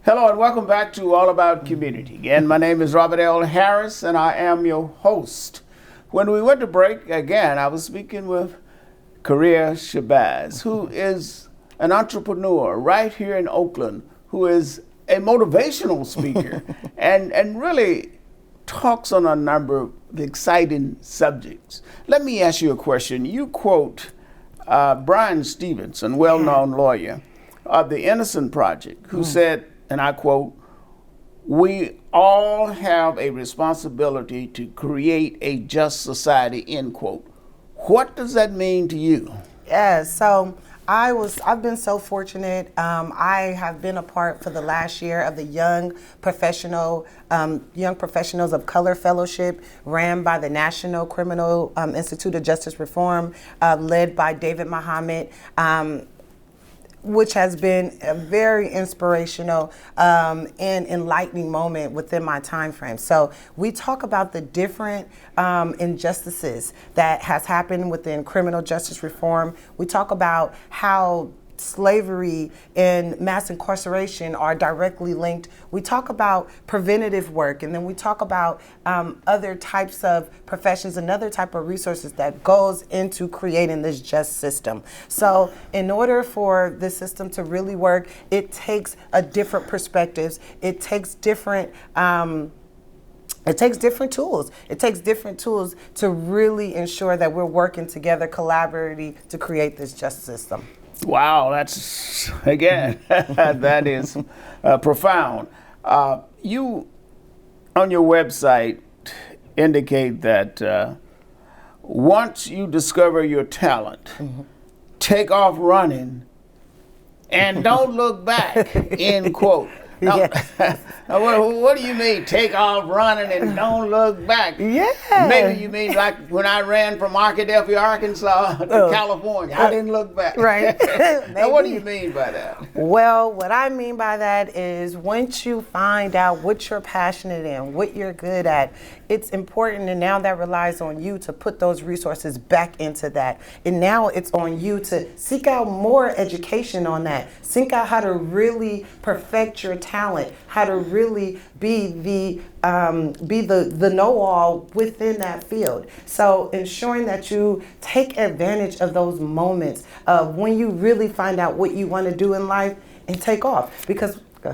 Hello and welcome back to All About Community. Again, my name is Robert L. Harris and I am your host. When we went to break, again, I was speaking with Khariyyah Shabazz, who is an entrepreneur right here in Oakland, who is a motivational speaker and really talks on a number of exciting subjects. Let me ask you a question. You quote Brian Stevenson, well-known lawyer of the Innocent Project, who said, and I quote, "We all have a responsibility to create a just society," end quote. What does that mean to you? Yeah, so I've been so fortunate. I have been a part for the last year of the Young Professionals of Color Fellowship, ran by the National Criminal Institute of Justice Reform, led by David Muhammad. Which has been a very inspirational and enlightening moment within my time frame. So we talk about the different injustices that has happened within criminal justice reform. We talk about how slavery and mass incarceration are directly linked. We talk about preventative work, and then we talk about other types of professions and other type of resources that goes into creating this just system. So in order for this system to really work, it takes a different perspectives. It takes different tools. It takes different tools to really ensure that we're working together collaboratively to create this just system. Wow, that's, again, that is profound. You, on your website, indicate that once you discover your talent, take off running and don't look back, end quote. Now, what do you mean, take off running and don't look back? Yeah. Maybe you mean like when I ran from Arkadelphia, Arkansas to California, I didn't look back. Right. Now, what do you mean by that? Well, what I mean by that is once you find out what you're passionate in, what you're good at, it's important, and now that relies on you to put those resources back into that. And now it's on you to seek out more education on that. Seek out how to really perfect your talent, how to really be the know-all within that field. So ensuring that you take advantage of those moments of when you really find out what you want to do in life and take off.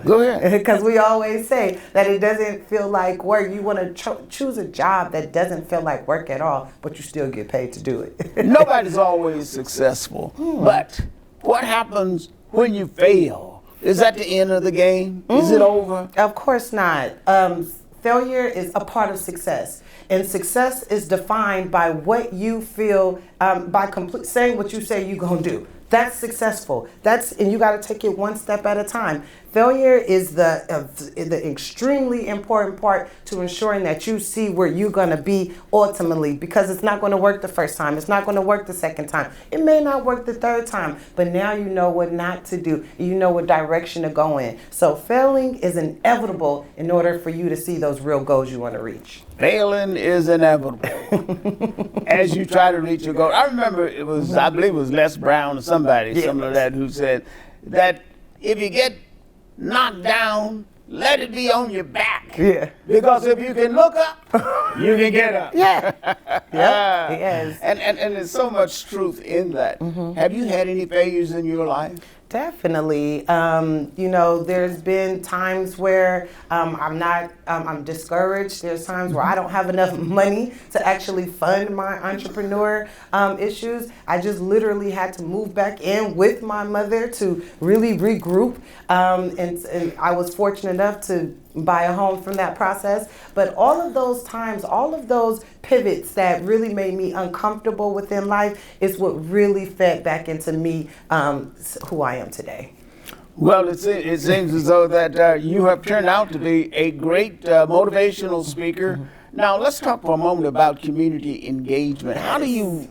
Go ahead. Because we always say that it doesn't feel like work. You want to choose a job that doesn't feel like work at all, but you still get paid to do it. Nobody's always successful, but what happens when you fail? Is that the end of the game? Is it over? Of course not. Failure is a part of success. And success is defined by what you feel, by saying what you say you're going to do. That's successful. And you got to take it one step at a time. Failure is the extremely important part to ensuring that you see where you're going to be ultimately, because it's not going to work the first time. It's not going to work the second time. It may not work the third time, but now you know what not to do. You know what direction to go in. So failing is inevitable in order for you to see those real goals you want to reach. Failing is inevitable as you try to reach your goal. I remember I believe it was Les Brown or somebody similar to that who said that if you get knocked down, let it be on your back. Yeah. Because if you can look up, you can get up. Yeah. Yes. And there's so much truth in that. Have you had any failures in your life? Definitely. There's been times where I'm discouraged. There's times where I don't have enough money to actually fund my entrepreneur issues. I just literally had to move back in with my mother to really regroup. And I was fortunate enough to buy a home from that process. But all of those times, all of those pivots that really made me uncomfortable within life is what really fed back into me who I am today. Well, it seems as though that you have turned out to be a great motivational speaker. Now, let's talk for a moment about community engagement. How do you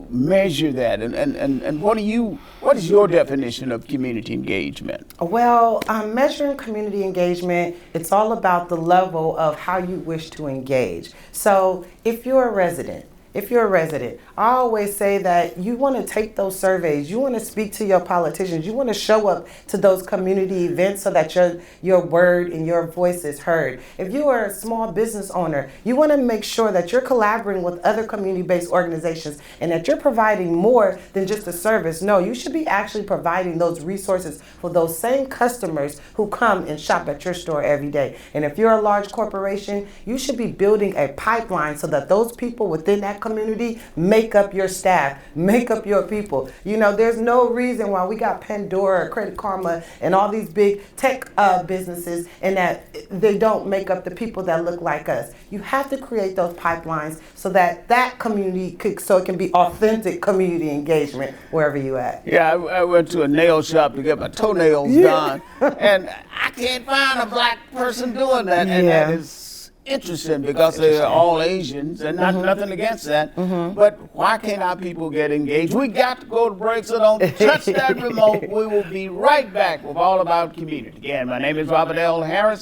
measure that, and what is your definition of community engagement? Well, measuring community engagement, it's all about the level of how you wish to engage. So, if you're a resident if you're a resident, I always say that you want to take those surveys, you want to speak to your politicians, you want to show up to those community events so that your word and your voice is heard. If you are a small business owner, you want to make sure that you're collaborating with other community-based organizations and that you're providing more than just a service. No, you should be actually providing those resources for those same customers who come and shop at your store every day. And if you're a large corporation, you should be building a pipeline so that those people within that community make up your staff, make up your people. You know, there's no reason why we got Pandora, Credit Karma, and all these big tech businesses and that they don't make up the people that look like us. You have to create those pipelines so that that community so it can be authentic community engagement wherever you at. Yeah, I went to a nail shop to get my toenails done, and I can't find a black person doing that, and that is interesting because they're all Asians, and nothing against that. But why can't our people get engaged? We got to go to break, so don't touch that remote. We will be right back with All About Community. Again, my name is Robert L. Harris.